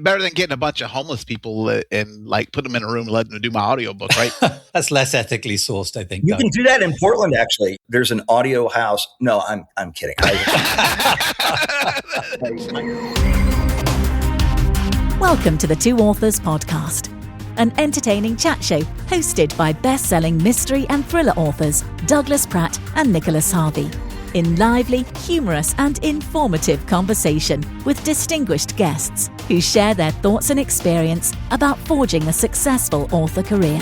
Better than getting a bunch of homeless people and like put them in a room and let them do my audiobook, right? That's less ethically sourced, I think. You can do that in Portland, actually. There's an audio house. No, I'm kidding. Welcome to the Two Authors Podcast, an entertaining chat show hosted by best-selling mystery and thriller authors Douglas Pratt and Nicholas Harvey, in lively, humorous and informative conversation with distinguished guests who share their thoughts and experience about forging a successful author career.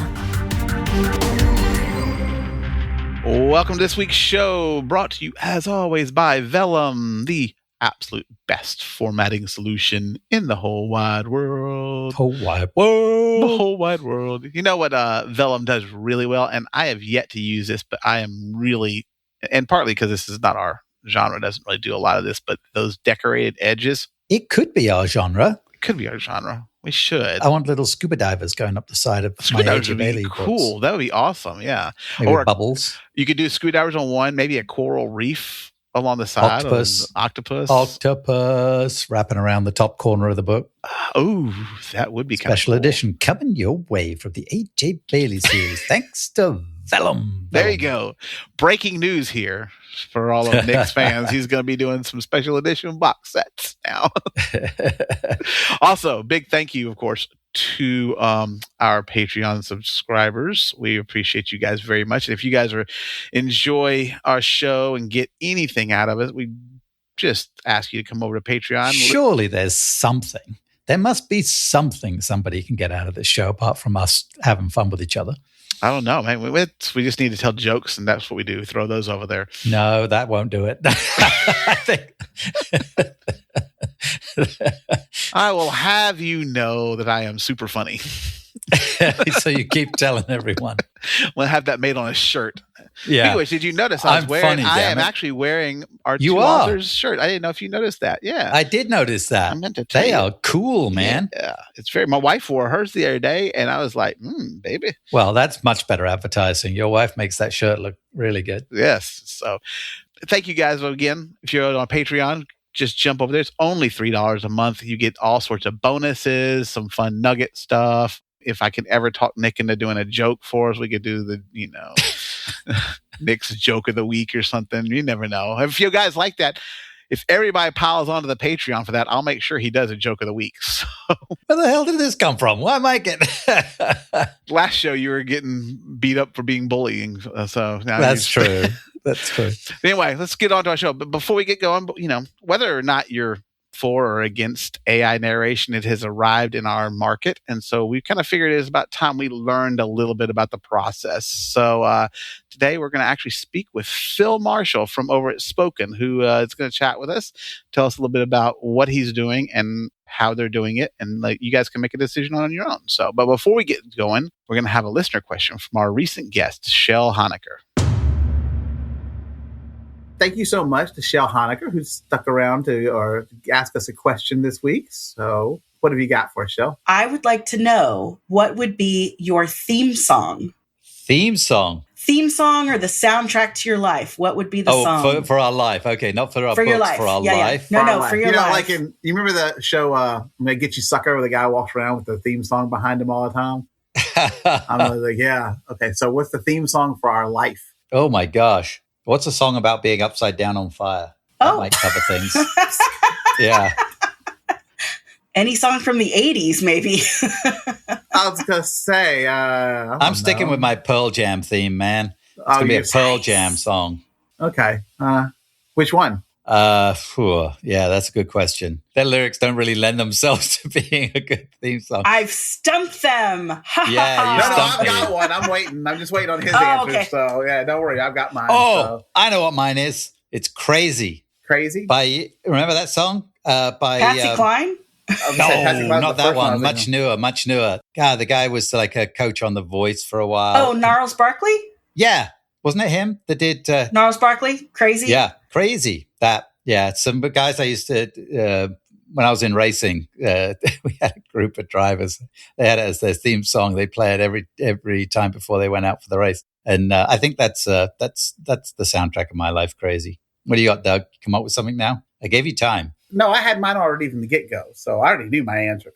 Welcome to this week's show, brought to you as always by Vellum, the absolute best formatting solution in the whole wide world. Whole wide world. The whole wide world. You know what Vellum does really well, and I have yet to use this, but I am really, and partly because this is not our genre, doesn't really do a lot of this, but those decorated edges. It could be our genre. It could be our genre. We should. I want little scuba divers going up the side of scuba my divers would be books. cool. That would be awesome. Yeah. Maybe or bubbles. You could do scuba divers on one, maybe a coral reef along the side. Octopus wrapping around the top corner of the book. Oh, that would be special cool. edition coming your way from the A.J. Bailey series. Thanks to Vellum. There you go. Breaking news here for all of Nick's fans. He's going to be doing some special edition box sets now. Also, big thank you, of course, to our Patreon subscribers. We appreciate you guys very much. And if you guys enjoy our show and get anything out of it, we just ask you to come over to Patreon. Surely there's something. There must be something somebody can get out of this show apart from us having fun with each other. I don't know, man. We just need to tell jokes, and that's what we do. Throw those over there. No, that won't do it. I think. I will have you know that I am super funny. So you keep telling everyone. We'll have that made on a shirt. Yeah. Anyways, did you notice I am actually wearing our Two Authors shirt? I didn't know if you noticed that. Yeah. I did notice that. I meant to tell you. They are cool, man. Yeah. It's my wife wore hers the other day, and I was like, baby. Well, that's much better advertising. Your wife makes that shirt look really good. Yes. So thank you guys again. If you're on Patreon, just jump over there. It's only $3 a month. You get all sorts of bonuses, some fun nugget stuff. If I can ever talk Nick into doing a joke for us, we could do the, Nick's joke of the week or something. You never know. If you guys like that, if everybody piles onto the Patreon for that, I'll make sure he does a joke of the week. So, where the hell did this come from? Why am I getting... Last show, you were getting beat up for being bullying. So now that's true. That's true. Anyway, let's get on to our show. But before we get going, whether or not you're for or against AI narration, it has arrived in our market. And so we kind of figured it is about time we learned a little bit about the process. So today we're going to actually speak with Phil Marshall from over at Spoken, who is going to chat with us, tell us a little bit about what he's doing and how they're doing it. And you guys can make a decision on your own. So, but before we get going, we're going to have a listener question from our recent guest, Shell Honecker. Thank you so much to Shell Honecker, who's stuck around to ask us a question this week. So what have you got for us, Shell? I would like to know, what would be your theme song? Theme song? Theme song or the soundtrack to your life. What would be the song? For our life. Okay, not for our for books, your life. For our life. Yeah. No, for your life. Like you remember the show, I'm going to Get You Sucker, where the guy walks around with the theme song behind him all the time? I'm like, yeah. Okay, so what's the theme song for our life? Oh, my gosh. What's a song about being upside down on fire? That might cover things. Yeah. Any song from the 80s, maybe. I was going to say. I'm sticking with my Pearl Jam theme, man. It's going to be a Pearl Jam song. Okay. Which one? Yeah, that's a good question. Their lyrics don't really lend themselves to being a good theme song. I've stumped them. I've got one. I'm waiting. I'm just waiting on his answer. Okay. So yeah, don't worry. I've got mine. I know what mine is. It's Crazy. Crazy? Remember that song? By Patsy Cline? No, not that one. Much newer. God, the guy was like a coach on The Voice for a while. Oh, Gnarls Barkley? Yeah. Wasn't it him that did... Gnarls Barkley? Crazy? Yeah, Crazy. Some guys I used to... when I was in racing, we had a group of drivers. They had it as their theme song. They play it every time before they went out for the race. And I think that's the soundtrack of my life, Crazy. What do you got, Doug? Come up with something now? I gave you time. No, I had mine already from the get-go, so I already knew my answer.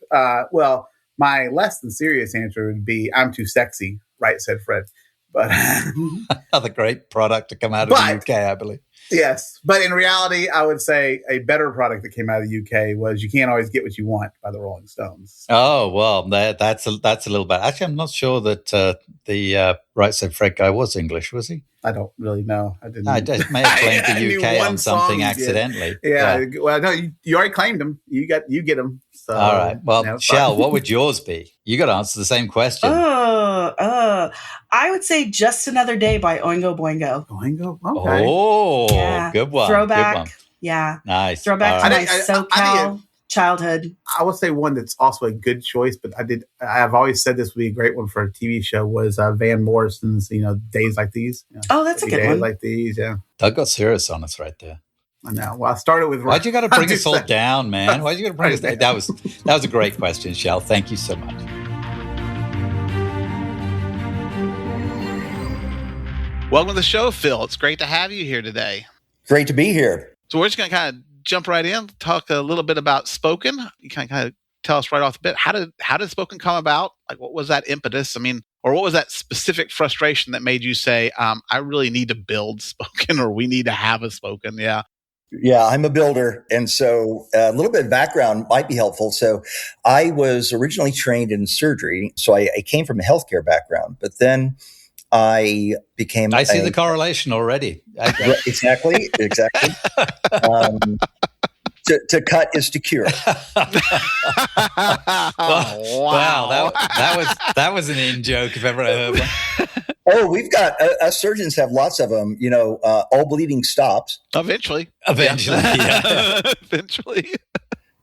Well, my less than serious answer would be, I'm too sexy, right, said Fred. But Another great product to come out of the UK, I believe. Yes, but in reality, I would say a better product that came out of the UK was You Can't Always Get What You Want by the Rolling Stones. Oh, well, that's a little bit. Actually, I'm not sure that the Right Said Fred guy was English, was he? I don't really know. I didn't. I may have claimed the UK on something accidentally. Yeah. Well, no, you already claimed him. You get him. So, all right. Well, Shell, what would yours be? You got to answer the same question. I would say Just Another Day by Oingo Boingo. Oingo? Okay. Oh, yeah. Good one. Throwback. Good one. Yeah. Nice. Throwback to my SoCal childhood. I would say one that's also a good choice, but I've always said this would be a great one for a TV show was Van Morrison's, Days Like These. Oh, that's a good one. Days Like These, yeah. Doug got serious on us right there. I know. Well, I started with... Why'd you got to bring us all down, man? Why'd you got to bring us down? That was a great question, Shell. Thank you so much. Welcome to the show, Phil. It's great to have you here today. Great to be here. So we're just going to kind of jump right in, talk a little bit about Spoken. You can kind of tell us right off the bat, how did Spoken come about? Like, what was that impetus? I mean, or what was that specific frustration that made you say, I really need to build Spoken, or we need to have a Spoken? Yeah. Yeah, I'm a builder. And so a little bit of background might be helpful. So I was originally trained in surgery. So I came from a healthcare background, but then I see the correlation already. Exactly. To cut is to cure. Wow, that was an in joke if ever I heard one. Oh, we've got us surgeons have lots of them. All bleeding stops eventually. Yeah. Eventually.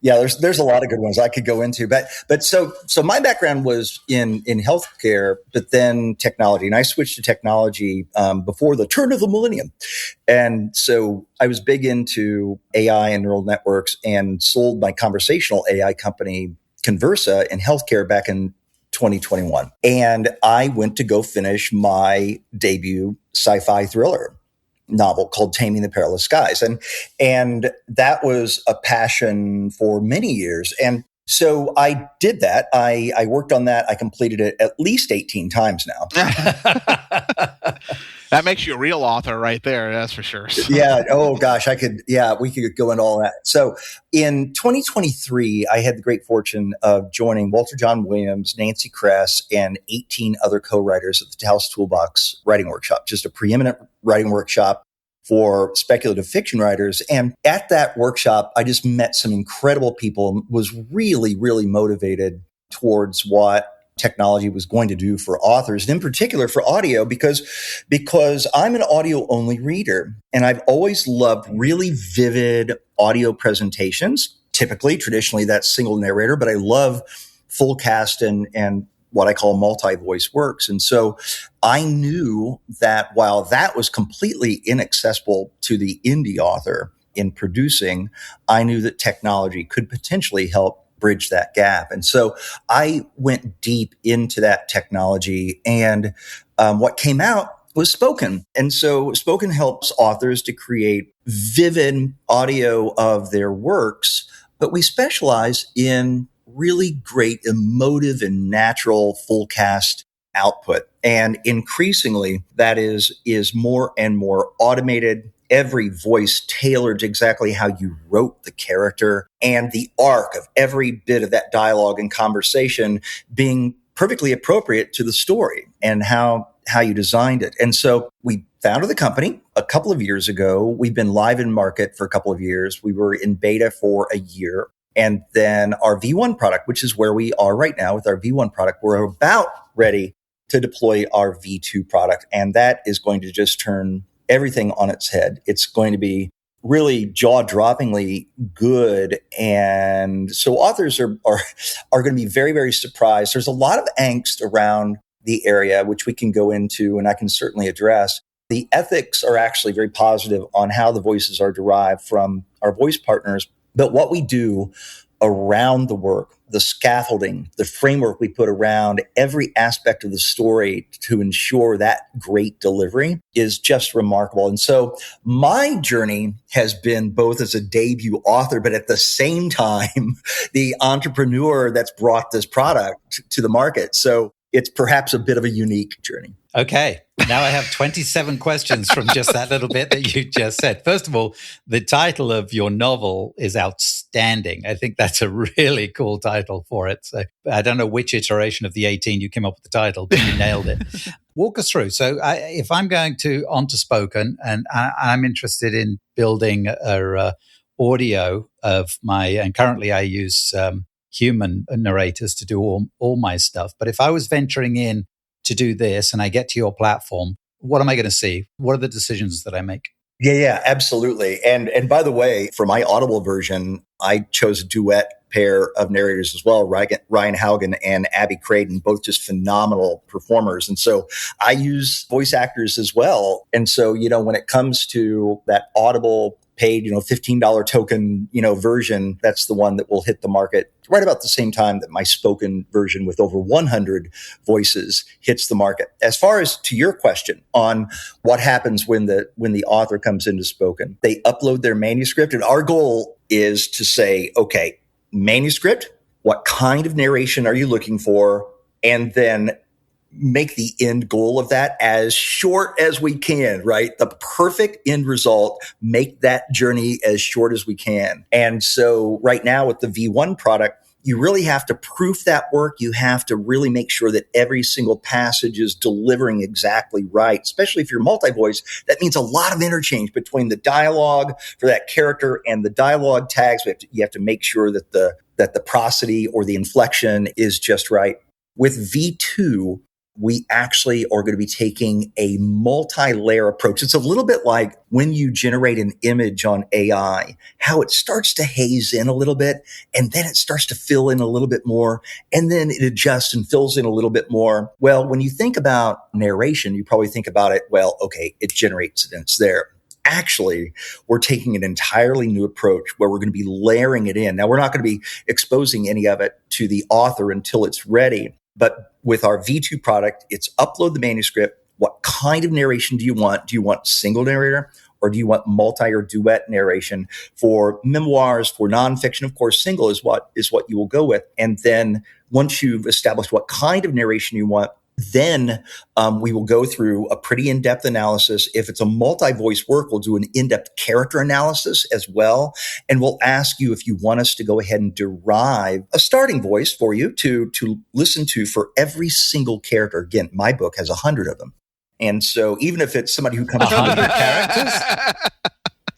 Yeah, there's a lot of good ones I could go into, but so my background was in healthcare, but then technology, and I switched to technology before the turn of the millennium, and so I was big into AI and neural networks, and sold my conversational AI company Conversa in healthcare back in 2021, and I went to go finish my debut sci-fi thriller novel called Taming the Perilous Skies. And that was a passion for many years. And so I did that. I worked on that. I completed it at least 18 times now. That makes you a real author right there. That's for sure. Yeah. Oh gosh, we could go into all that. So in 2023, I had the great fortune of joining Walter John Williams, Nancy Kress, and 18 other co-writers at the House Toolbox Writing Workshop, just a preeminent writing workshop for speculative fiction writers. And at that workshop, I just met some incredible people, was really, really motivated towards what technology was going to do for authors, and in particular for audio, because I'm an audio only reader, and I've always loved really vivid audio presentations. Traditionally, that's single narrator, but I love full cast and what I call multi-voice works. And so I knew that while that was completely inaccessible to the indie author in producing, I knew that technology could potentially help bridge that gap. And so I went deep into that technology, and what came out was Spoken. And so Spoken helps authors to create vivid audio of their works, but we specialize in really great emotive and natural full cast output. And increasingly, that is more and more automated, every voice tailored to exactly how you wrote the character, and the arc of every bit of that dialogue and conversation being perfectly appropriate to the story and how you designed it. And so we founded the company a couple of years ago. We've been live in market for a couple of years. We were in beta for a year. And then our V1 product, which is where we are right now with our V1 product, we're about ready to deploy our V2 product. And that is going to just turn everything on its head. It's going to be really jaw-droppingly good. And so authors are going to be very, very surprised. There's a lot of angst around the area, which we can go into and I can certainly address. The ethics are actually very positive on how the voices are derived from our voice partners. But what we do around the work, the scaffolding, the framework we put around every aspect of the story to ensure that great delivery is just remarkable. And so my journey has been both as a debut author, but at the same time, the entrepreneur that's brought this product to the market. So it's perhaps a bit of a unique journey. Okay. Now I have 27 questions from just that little bit that you just said. First of all, the title of your novel is outstanding. I think that's a really cool title for it. So I don't know which iteration of the 18 you came up with the title, but you nailed it. Walk us through. So if I'm going onto Spoken and I'm interested in building a audio of and currently I use human narrators to do all my stuff. But if I was venturing in to do this and I get to your platform, what am I going to see? What are the decisions that I make? Yeah, absolutely. And by the way, for my Audible version, I chose a duet pair of narrators as well, Ryan Haugen and Abby Creighton, both just phenomenal performers. And so I use voice actors as well. And so, when it comes to that Audible paid, $15 token, version, that's the one that will hit the market right about the same time that my spoken version with over 100 voices hits the market. As far as to your question on what happens when the author comes into spoken, they upload their manuscript, and our goal is to say, okay, manuscript, what kind of narration are you looking for? And then make the end goal of that as short as we can, right? The perfect end result, make that journey as short as we can. And so right now with the V1 product, you really have to proof that work. You have to really make sure that every single passage is delivering exactly right, especially if you're multi-voice. That means a lot of interchange between the dialogue for that character and the dialogue tags. You have to make sure that the prosody or the inflection is just right. With V2, we actually are going to be taking a multi-layer approach. It's a little bit like when you generate an image on AI, how it starts to haze in a little bit, and then it starts to fill in a little bit more, and then it adjusts and fills in a little bit more. Well, when you think about narration, you probably think about it, well, okay, it generates it and it's there. Actually, we're taking an entirely new approach where we're going to be layering it in. Now, we're not going to be exposing any of it to the author until it's ready. But with our V2 product, it's upload the manuscript. What kind of narration do you want? Do you want single narrator or do you want multi or duet narration? For memoirs, for nonfiction, of course, single is what you will go with. And then once you've established what kind of narration you want, then we will go through a pretty in-depth analysis. If it's a multi-voice work, we'll do an in-depth character analysis as well. And we'll ask you if you want us to go ahead and derive a starting voice for you to listen to for every single character. Again, my book has 100 of them. And so even if it's somebody who comes from 100 characters,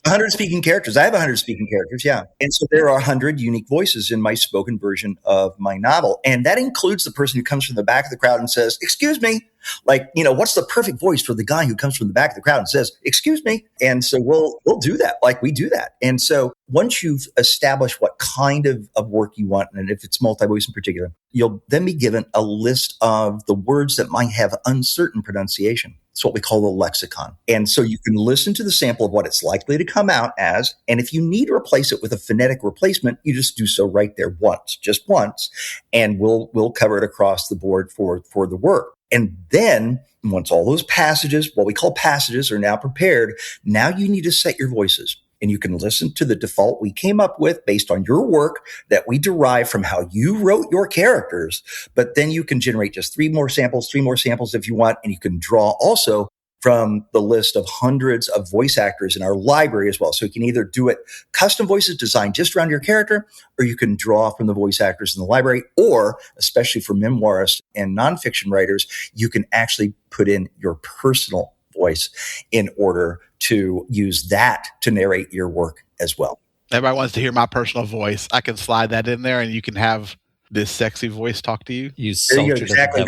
100 speaking characters. I have 100 speaking characters, yeah. And so there are 100 unique voices in my spoken version of my novel. And that includes the person who comes from the back of the crowd and says, excuse me. Like, what's the perfect voice for the guy who comes from the back of the crowd and says, excuse me? And so we'll do that. Like we do that. And so once you've established what kind of work you want, and if it's multi-voice in particular, you'll then be given a list of the words that might have uncertain pronunciation. It's what we call the lexicon. And so you can listen to the sample of what it's likely to come out as. And if you need to replace it with a phonetic replacement, you just do so right there just once. And we'll cover it across the board for the work. And then once all those passages, what we call passages, are now prepared, now you need to set your voices. And you can listen to the default we came up with based on your work that we derived from how you wrote your characters. But then you can generate just three more samples if you want. And you can draw also from the list of hundreds of voice actors in our library as well. So you can either do it custom voices designed just around your character, or you can draw from the voice actors in the library, or especially for memoirists and nonfiction writers, you can actually put in your personal voice in order to use that to narrate your work as well. Everybody wants to hear my personal voice. I can slide that in there and you can have this sexy voice talk to you. Exactly.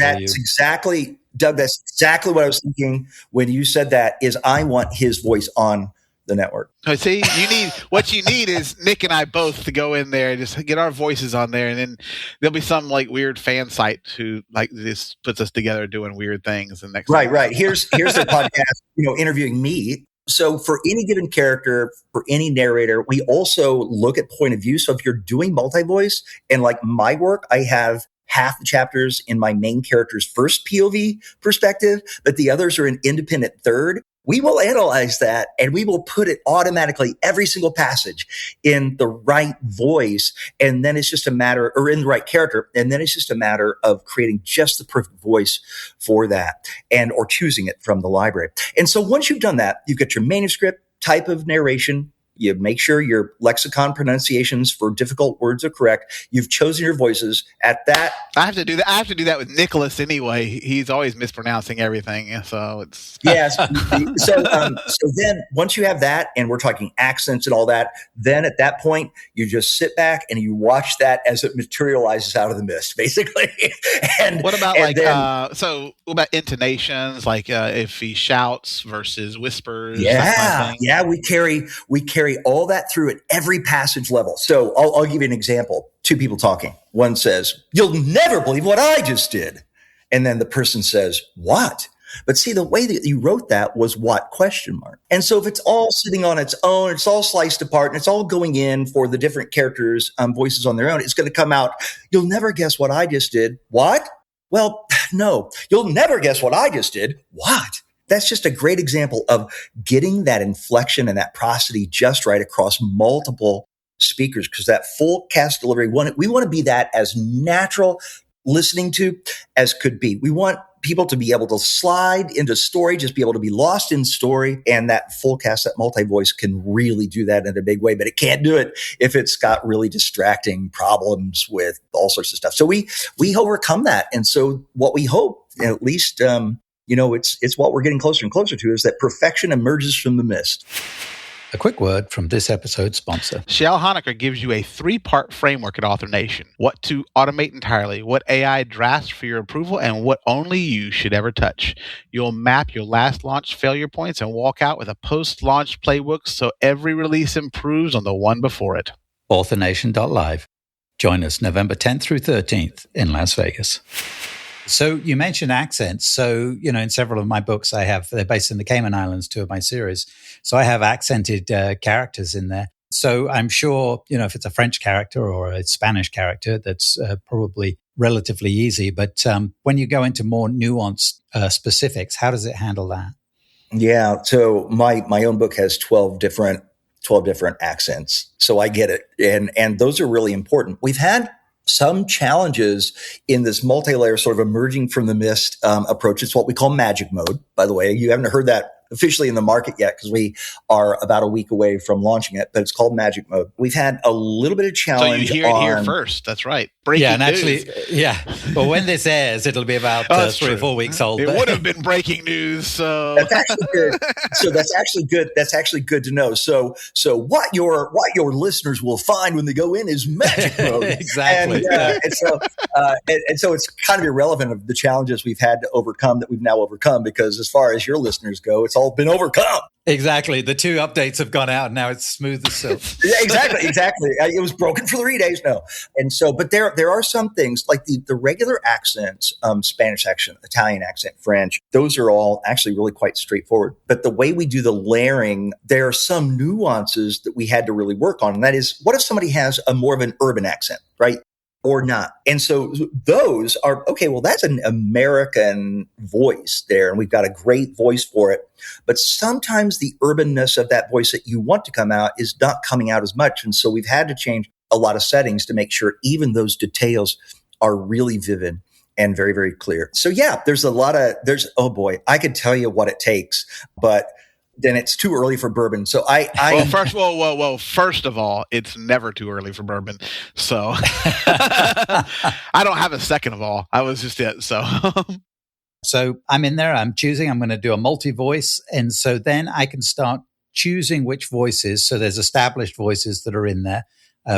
Doug, that's exactly what I was thinking when you said that. Is I want his voice on the network. Oh, see, what you need is Nick and I both to go in there and just get our voices on there, and then there'll be some like weird fan site who like this puts us together doing weird things. And next right. Here's their podcast, interviewing me. So for any given character, for any narrator, we also look at point of view. So if you're doing multi-voice, and like my work, I have half the chapters in my main character's first POV perspective, but the others are an independent third. We will analyze that and we will put it automatically, every single passage, in the right voice. And then it's just a matter, or in the right character. And then it's just a matter of creating just the perfect voice for that, or choosing it from the library. And so once you've done that, you've got your manuscript, type of narration. You make sure your lexicon pronunciations for difficult words are correct. You've chosen your voices. At that, I have to do that. I have to do that with Nicholas anyway. He's always mispronouncing everything, so it's yes. So then once you have that, and we're talking accents and all that, then at that point you just sit back and you watch that as it materializes out of the mist, basically. And what about what about intonations? Like if he shouts versus whispers. Yeah. We carry all that through at every passage level. So I'll give you an example. Two people talking. One says, "You'll never believe what I just did." And then the person says, "What?" But see, the way that you wrote that was what ? And so if it's all sitting on its own, it's all sliced apart, and it's all going in for the different characters' voices on their own, it's going to come out, "You'll never guess what I just did." What? Well, no. "You'll never guess what I just did." What? That's just a great example of getting that inflection and that prosody just right across multiple speakers, because that full cast delivery, we want to be that as natural listening to as could be. We want people to be able to slide into story, just be able to be lost in story. And that full cast, that multi-voice can really do that in a big way, but it can't do it if it's got really distracting problems with all sorts of stuff. So we overcome that. And so what we hope, at least, it's what we're getting closer and closer to, is that perfection emerges from the mist. A quick word from this episode's sponsor. Shell Honaker gives you a 3-part framework at AuthorNation. What to automate entirely, what AI drafts for your approval, and what only you should ever touch. You'll map your last launch failure points and walk out with a post-launch playbook so every release improves on the one before it. AuthorNation.live. Join us November 10th through 13th in Las Vegas. So you mentioned accents. So, in several of my books, they're based in the Cayman Islands, 2 of my series. So I have accented characters in there. So I'm sure, if it's a French character or a Spanish character, that's probably relatively easy. But when you go into more nuanced specifics, how does it handle that? Yeah. So my own book has 12 different accents. So I get it. And those are really important. We've had some challenges in this multi-layer sort of emerging from the mist approach. It's what we call magic mode, by the way. You haven't heard that officially in the market yet because we are about a week away from launching it, but it's called magic mode. We've had a little bit of challenge. So you hear it here first. That's right. Breaking news. Well, when this airs, it'll be about 3 or 4 weeks old. It would have been breaking news. So that's actually good. So that's actually good. That's actually good to know. So what your listeners will find when they go in is magic mode. Exactly. And so it's kind of irrelevant of the challenges we've had to overcome that we've now overcome, because as far as your listeners go, it's all been overcome. Exactly. The 2 updates have gone out. Now it's smooth as silk. Exactly. It was broken for 3 days now. And so, but there are some things like the regular accents, Spanish accent, Italian accent, French, those are all actually really quite straightforward. But the way we do the layering, there are some nuances that we had to really work on. And that is, what if somebody has a more of an urban accent, right? Or not. And so those are, okay, well, that's an American voice there, and we've got a great voice for it. But sometimes the urbanness of that voice that you want to come out is not coming out as much. And so we've had to change a lot of settings to make sure even those details are really vivid and very, very clear. So yeah, oh boy, I could tell you what it takes, but then it's too early for bourbon. So first of all, it's never too early for bourbon. So I don't have a second of all. I was just it. So I'm in there. I'm choosing. I'm going to do a multi-voice. And so then I can start choosing which voices. So there's established voices that are in there,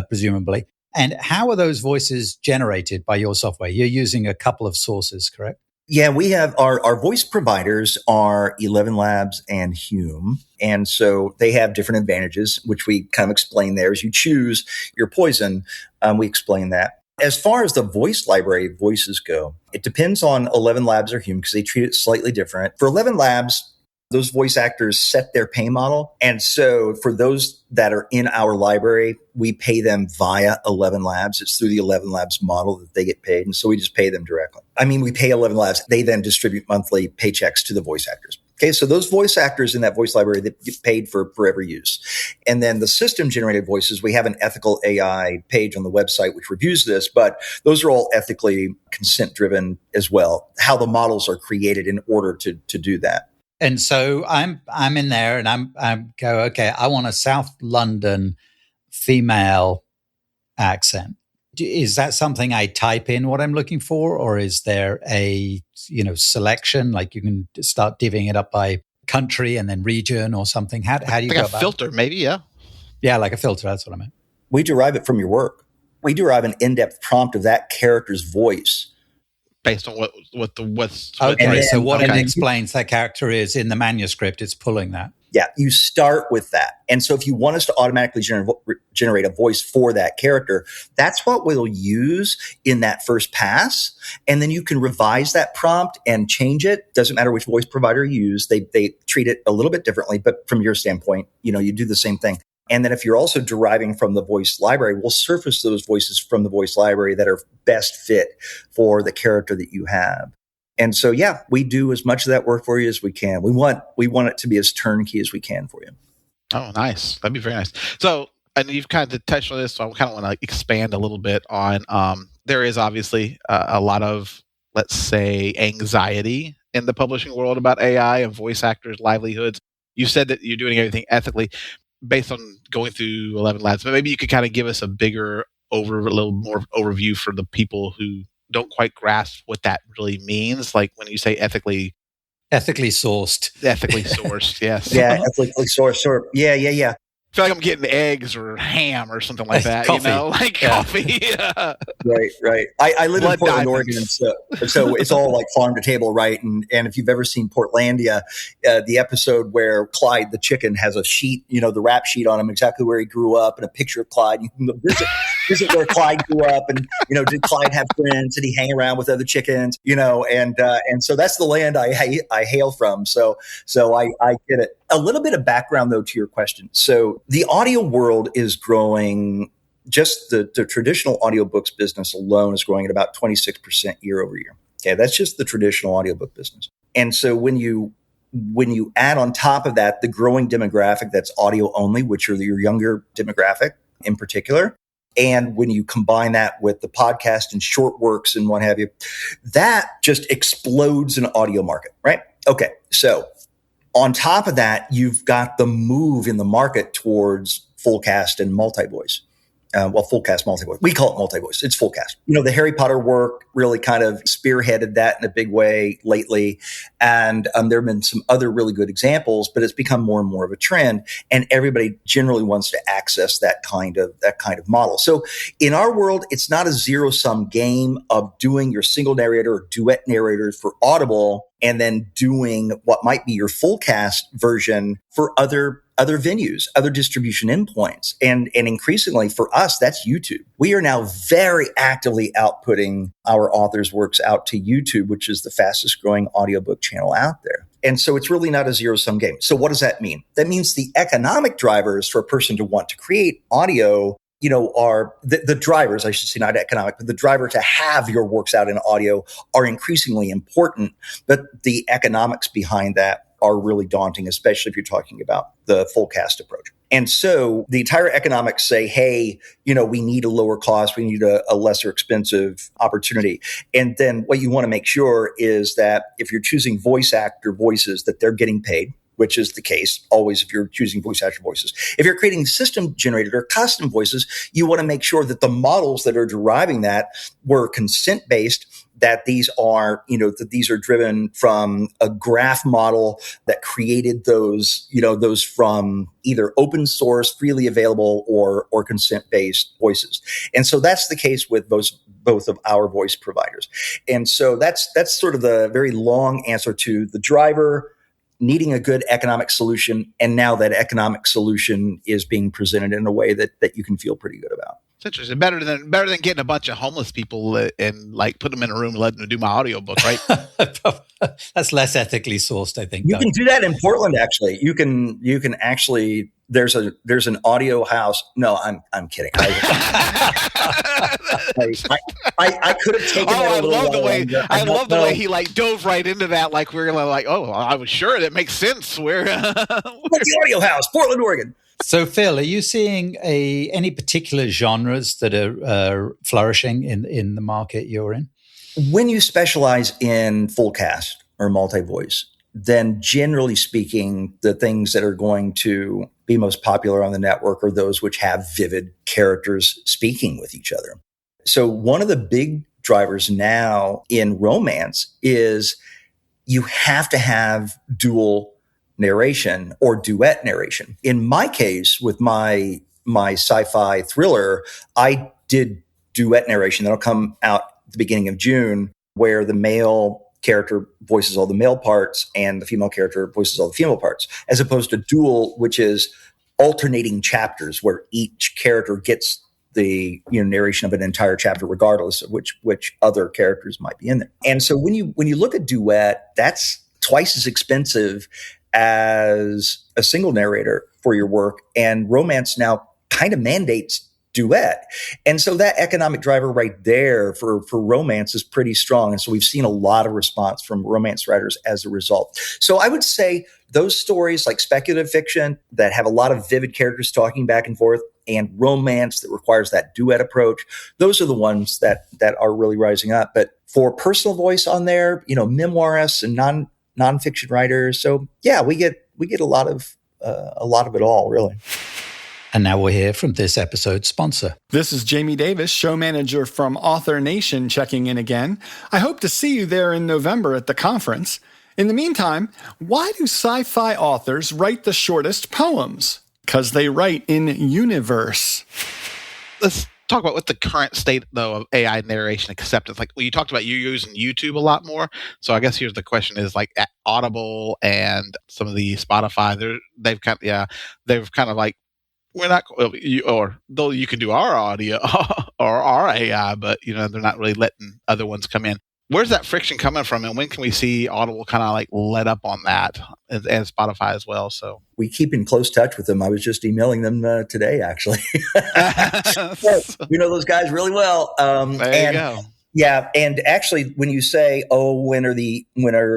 presumably. And how are those voices generated by your software? You're using a couple of sources, correct? Yeah, we have our voice providers are 11 Labs and Hume. And so they have different advantages, which we kind of explain there. As you choose your poison, we explain that. As far as the voice library voices go, it depends on 11 Labs or Hume because they treat it slightly different. For 11 Labs, those voice actors set their pay model. And so for those that are in our library, we pay them via 11 Labs. It's through the 11 Labs model that they get paid. And so we just pay them directly. I mean, we pay 11 Labs. They then distribute monthly paychecks to the voice actors. Okay, so those voice actors in that voice library, they get paid for forever use. And then the system-generated voices, we have an ethical AI page on the website which reviews this, but those are all ethically consent-driven as well, how the models are created in order to do that. And so I'm in there and I'm go, okay, I want a South London female accent. Is that something I type in what I'm looking for, or is there a selection, like you can start divvying it up by country and then region or something? How do you go about filter, maybe, yeah. Yeah, like a filter, that's what I meant. We derive it from your work. We derive an in-depth prompt of that character's voice. Based on what's okay. So what it explains that character is in the manuscript, it's pulling that. Yeah, you start with that. And so if you want us to automatically generate a voice for that character, that's what we'll use in that first pass. And then you can revise that prompt and change it. Doesn't matter which voice provider you use. They treat it a little bit differently, but from your standpoint, you do the same thing. And then if you're also deriving from the voice library, we'll surface those voices from the voice library that are best fit for the character that you have. And so, yeah, we do as much of that work for you as we can. We want it to be as turnkey as we can for you. Oh, nice. That'd be very nice. So, and you've kind of touched on this, so I kind of want to expand a little bit on, there is obviously a lot of, let's say, anxiety in the publishing world about AI and voice actors' livelihoods. You said that you're doing everything ethically based on going through 11 Labs, but maybe you could kind of give us a little more overview for the people who don't quite grasp what that really means. Like when you say ethically sourced, yes. Yeah, ethically sourced. Yeah. I feel like I'm getting eggs or ham or something like that, coffee. Coffee. Right. I live in Portland, Oregon, so it's all like farm to table, right? And if you've ever seen Portlandia, the episode where Clyde the chicken has a sheet, the wrap sheet on him, exactly where he grew up, and a picture of Clyde. You can visit where Clyde grew up, and did Clyde have friends? Did he hang around with other chickens? And so that's the land I hail from. So I get it. A little bit of background, though, to your question. So the audio world is growing. Just the traditional audiobooks business alone is growing at about 26% year over year. Okay, that's just the traditional audiobook business. And so when you add on top of that the growing demographic that's audio only, which are your younger demographic in particular, and when you combine that with the podcast and short works and what have you, that just explodes an audio market, right? Okay, so on top of that, you've got the move in the market towards full cast and multi-voice. Full cast, multi-voice. We call it multi-voice. It's full cast. The Harry Potter work really kind of spearheaded that in a big way lately. And there have been some other really good examples, but it's become more and more of a trend. And everybody generally wants to access that kind of model. So in our world, it's not a zero-sum game of doing your single narrator or duet narrators for Audible and then doing what might be your full cast version for other venues, other distribution endpoints. And increasingly for us, that's YouTube. We are now very actively outputting our authors' works out to YouTube, which is the fastest growing audiobook channel out there. And so it's really not a zero-sum game. So what does that mean? That means the economic drivers for a person to want to create audio are the drivers, I should say, not economic, but the driver to have your works out in audio are increasingly important. But the economics behind that are really daunting, especially if you're talking about the full cast approach. And so the entire economics say, hey, we need a lower cost, we need a lesser expensive opportunity. And then what you want to make sure is that if you're choosing voice actor voices, that they're getting paid, which is the case always if you're choosing voice actor voices. If you're creating system generated or custom voices, you want to make sure that the models that are deriving that were consent based, that these are driven from a graph model that created those from either open source, freely available or consent based voices. And so that's the case with both of our voice providers. And so that's sort of the very long answer to the driver needing a good economic solution. And now that economic solution is being presented in a way that you can feel pretty good about. It's interesting. Better than getting a bunch of homeless people and like put them in a room and letting them do my audiobook, right? That's less ethically sourced, I think. You Doug. can do that in Portland. Actually, you can actually. There's an audio house. No, I'm kidding. I could have taken that a little while longer. I love the way he like dove right into that. Like we're like, oh, I was sure that makes sense. We're the audio house, Portland, Oregon. So, Phil, are you seeing any particular genres that are flourishing in the market you're in? When you specialize in full cast or multi-voice, then generally speaking, the things that are going to be most popular on the network are those which have vivid characters speaking with each other. So one of the big drivers now in romance is you have to have dual narration or duet narration. In my case, with my sci-fi thriller, I did duet narration that'll come out at the beginning of June, where the male character voices all the male parts and the female character voices all the female parts, as opposed to dual, which is alternating chapters where each character gets the narration of an entire chapter, regardless of which other characters might be in there. And so when you look at duet, that's twice as expensive as a single narrator for your work, and romance now kind of mandates duet. And so that economic driver right there for romance is pretty strong. And so we've seen a lot of response from romance writers as a result. So I would say those stories like speculative fiction that have a lot of vivid characters talking back and forth, and romance that requires that duet approach, those are the ones that are really rising up. But for personal voice on there, memoirists and nonfiction writers. So yeah, we get a lot of it all, really. And now we'll hear from this episode's sponsor. This is Jamie Davis, show manager from Author Nation, checking in again. I hope to see you there in November at the conference. In the meantime, why do sci-fi authors write the shortest poems? Because they write in universe. Let's talk about what the current state, though, of AI narration acceptance. Like, well, you talked about you using YouTube a lot more. So I guess here's the question: is like at Audible and some of the Spotify, they've kind of like, we're not, or though you can do our audio or our AI, but they're not really letting other ones come in. Where's that friction coming from, and when can we see Audible kind of like let up on that, and Spotify as well? So we keep in close touch with them. I was just emailing them today, actually. We know those guys really well. There you go. Yeah, and actually, when you say, when are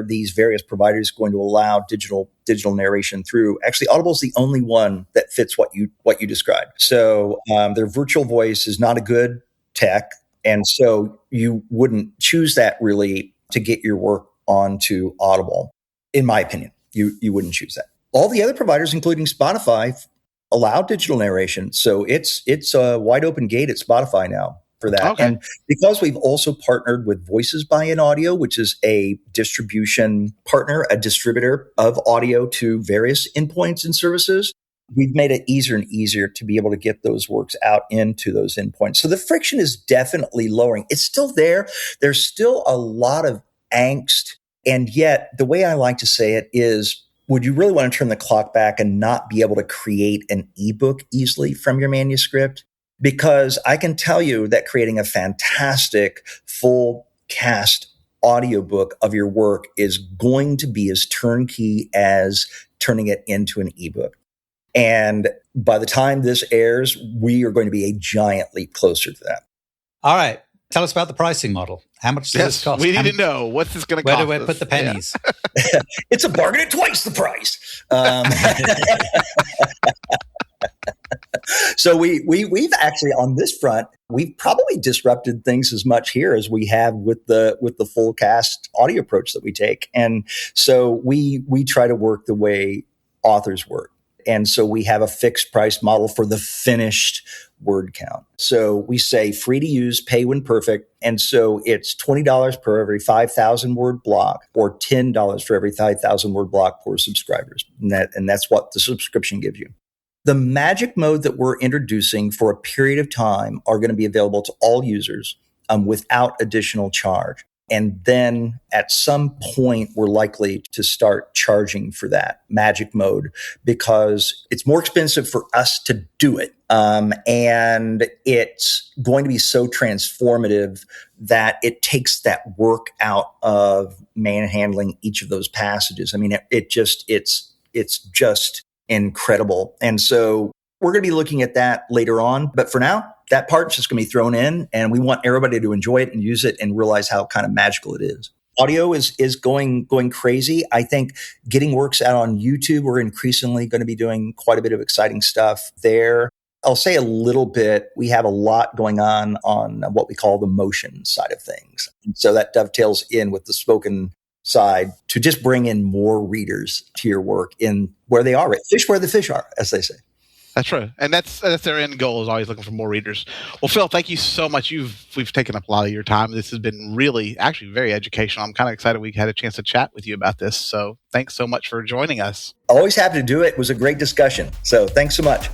these various providers going to allow digital narration through? Actually, Audible is the only one that fits what you described. So their virtual voice is not a good tech, and so you wouldn't choose that really to get your work onto Audible. In my opinion, you wouldn't choose that. All the other providers, including Spotify, allow digital narration, so it's a wide open gate at Spotify now for that. Okay. And because we've also partnered with Voices by an Audio, which is a distribution partner, a distributor of audio to various endpoints and services, we've made it easier and easier to be able to get those works out into those endpoints. So the friction is definitely lowering. It's still there. There's still a lot of angst. And yet the way I like to say it is, would you really want to turn the clock back and not be able to create an ebook easily from your manuscript? Because I can tell you that creating a fantastic full cast audiobook of your work is going to be as turnkey as turning it into an ebook. And by the time this airs, we are going to be a giant leap closer to that. All right. Tell us about the pricing model. How much does this cost? We need to know. What's this going to cost? Where do we put the pennies? Yeah. It's a bargain at twice the price. So we've actually, on this front, we've probably disrupted things as much here as we have with the full cast audio approach that we take. And so we try to work the way authors work. And so we have a fixed price model for the finished word count. So we say free to use, pay when perfect. And so it's $20 per every 5,000 word block, or $10 for every 5,000 word block for subscribers. And that's what the subscription gives you. The magic mode that we're introducing for a period of time are going to be available to all users without additional charge. And then at some point, we're likely to start charging for that magic mode because it's more expensive for us to do it. And it's going to be so transformative that it takes that work out of manhandling each of those passages. I mean, it's just incredible. And so we're going to be looking at that later on. But for now, that part's just going to be thrown in, and we want everybody to enjoy it and use it and realize how kind of magical it is. Audio is going crazy. I think getting works out on YouTube, we're increasingly going to be doing quite a bit of exciting stuff there. I'll say a little bit. We have a lot going on what we call the motion side of things. And so that dovetails in with the spoken side to just bring in more readers to your work in where they are, right? Fish where the fish are, as they say. That's true. And that's their end goal, is always looking for more readers. Well, Phil, thank you so much. We've taken up a lot of your time. This has been actually very educational. I'm kind of excited we had a chance to chat with you about this. So thanks so much for joining us. Always happy to do it. It was a great discussion. So thanks so much.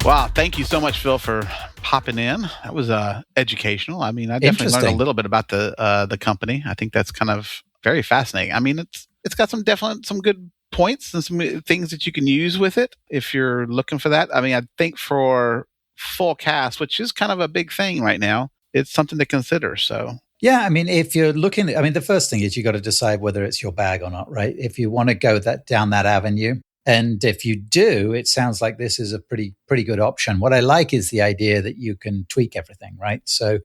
Wow. Thank you so much, Phil, for popping in. That was educational. I mean, I definitely learned a little bit about the company. I think that's kind of very fascinating. I mean, it's got some good points and some things that you can use with it if you're looking for that. I mean, I think for full cast, which is kind of a big thing right now, it's something to consider. So yeah, I mean, if you're looking, the first thing is you got to decide whether it's your bag or not, right? If you want to go down that avenue, and if you do, it sounds like this is a pretty good option. What I like is the idea that you can tweak everything, right? So.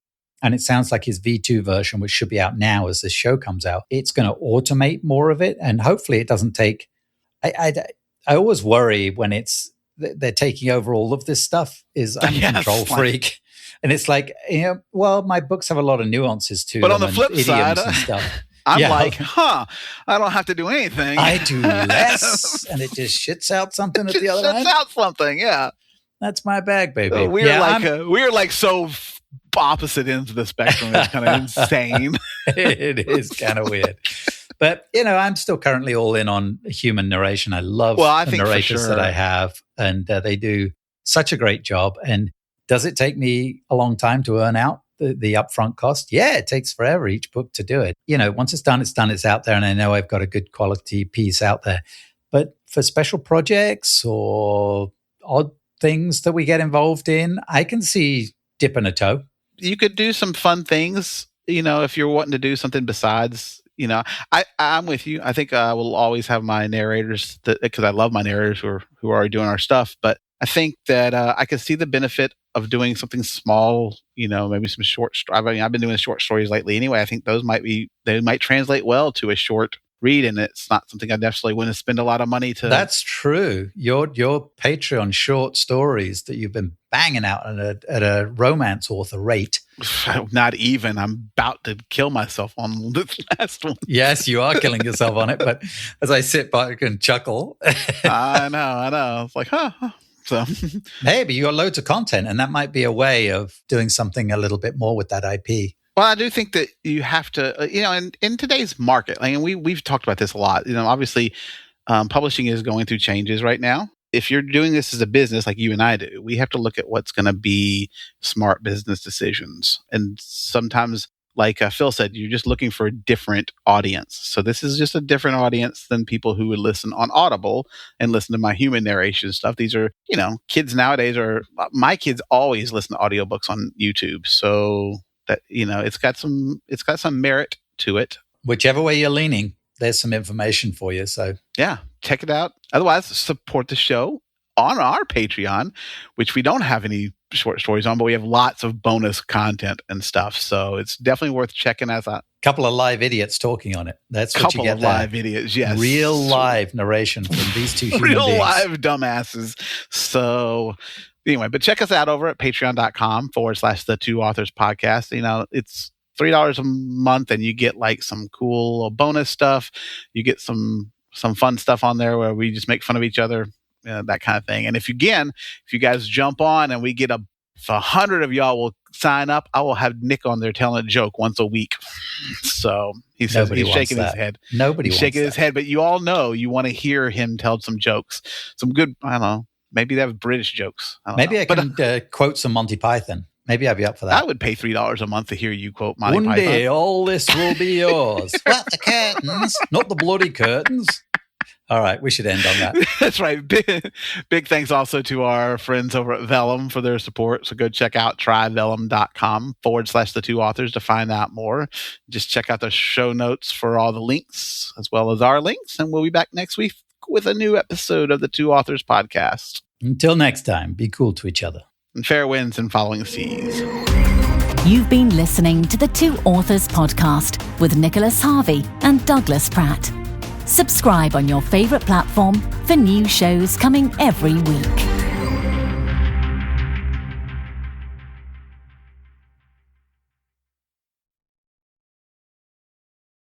And it sounds like his V2 version, which should be out now as this show comes out, it's going to automate more of it. And hopefully it doesn't take... I always worry when they're taking over all of this stuff. I'm a control freak. And it's like, my books have a lot of nuances to them. But on the flip side, and stuff. I'm I don't have to do anything. I do less. And it just shits out something at the other end. Shits out something, yeah. That's my bag, baby. We're like so opposite ends of the spectrum. It's kind of insane. It is kind of weird. But, I'm still currently all in on human narration. I love the narrators that I have, and they do such a great job. And does it take me a long time to earn out the upfront cost? Yeah, it takes forever each book to do it. Once it's done, it's out there, and I know I've got a good quality piece out there. But for special projects or odd things that we get involved in, I can see dipping a toe. You could do some fun things, if you're wanting to do something besides, I'm with you. I think I will always have my narrators because I love my narrators who are already doing our stuff. But I think that I can see the benefit of doing something small, maybe some short. I mean, I've been doing short stories lately anyway. I think those might translate well to a short read, and it's not something I necessarily want to spend a lot of money to. That's true. Your Patreon short stories that you've been banging out at a romance author rate. Not even. I'm about to kill myself on this last one. Yes, you are killing yourself on it, but as I sit back and chuckle. I know. It's like, huh. So hey, but you got loads of content, and that might be a way of doing something a little bit more with that IP. Well, I do think that you have to, in today's market, we've talked about this a lot. Obviously, publishing is going through changes right now. If you're doing this as a business like you and I do, we have to look at what's going to be smart business decisions. And sometimes, like Phil said, you're just looking for a different audience. So this is just a different audience than people who would listen on Audible and listen to my human narration stuff. These are, kids nowadays my kids always listen to audiobooks on YouTube. So that, it's got some merit to it. Whichever way you're leaning, there's some information for you. So yeah, check it out. Otherwise, support the show on our Patreon, which we don't have any short stories on, but we have lots of bonus content and stuff. So it's definitely worth checking us out. Couple of live idiots talking on it. That's what you get there. Couple of live idiots, yes. Real live narration from these two human beings. Real live dumbasses. So anyway, but check us out over at patreon.com/the Two Authors Podcast. It's $3 a month, and you get like some cool bonus stuff. You get some fun stuff on there where we just make fun of each other, that kind of thing. And if you guys jump on and we get if 100 of y'all will sign up, I will have Nick on there telling a joke once a week. So he says he's shaking his head. Nobody he's shaking his head, but you all know you want to hear him tell some jokes, some good, I don't know, Maybe they have British jokes. Maybe I can quote some Monty Python. Maybe I'd be up for that. I would pay $3 a month to hear you quote Monty One Python. day, all this will be yours. What, the curtains? Not the bloody curtains. All right, we should end on that. That's right. Big thanks also to our friends over at Vellum for their support. So go check out tryvellum.com/the two authors to find out more. Just check out the show notes for all the links as well as our links. And we'll be back next week with a new episode of the Two Authors Podcast. Until next time, be cool to each other. And fair winds and following seas. You've been listening to the Two Authors Podcast with Nicholas Harvey and Douglas Pratt. Subscribe on your favourite platform for new shows coming every week.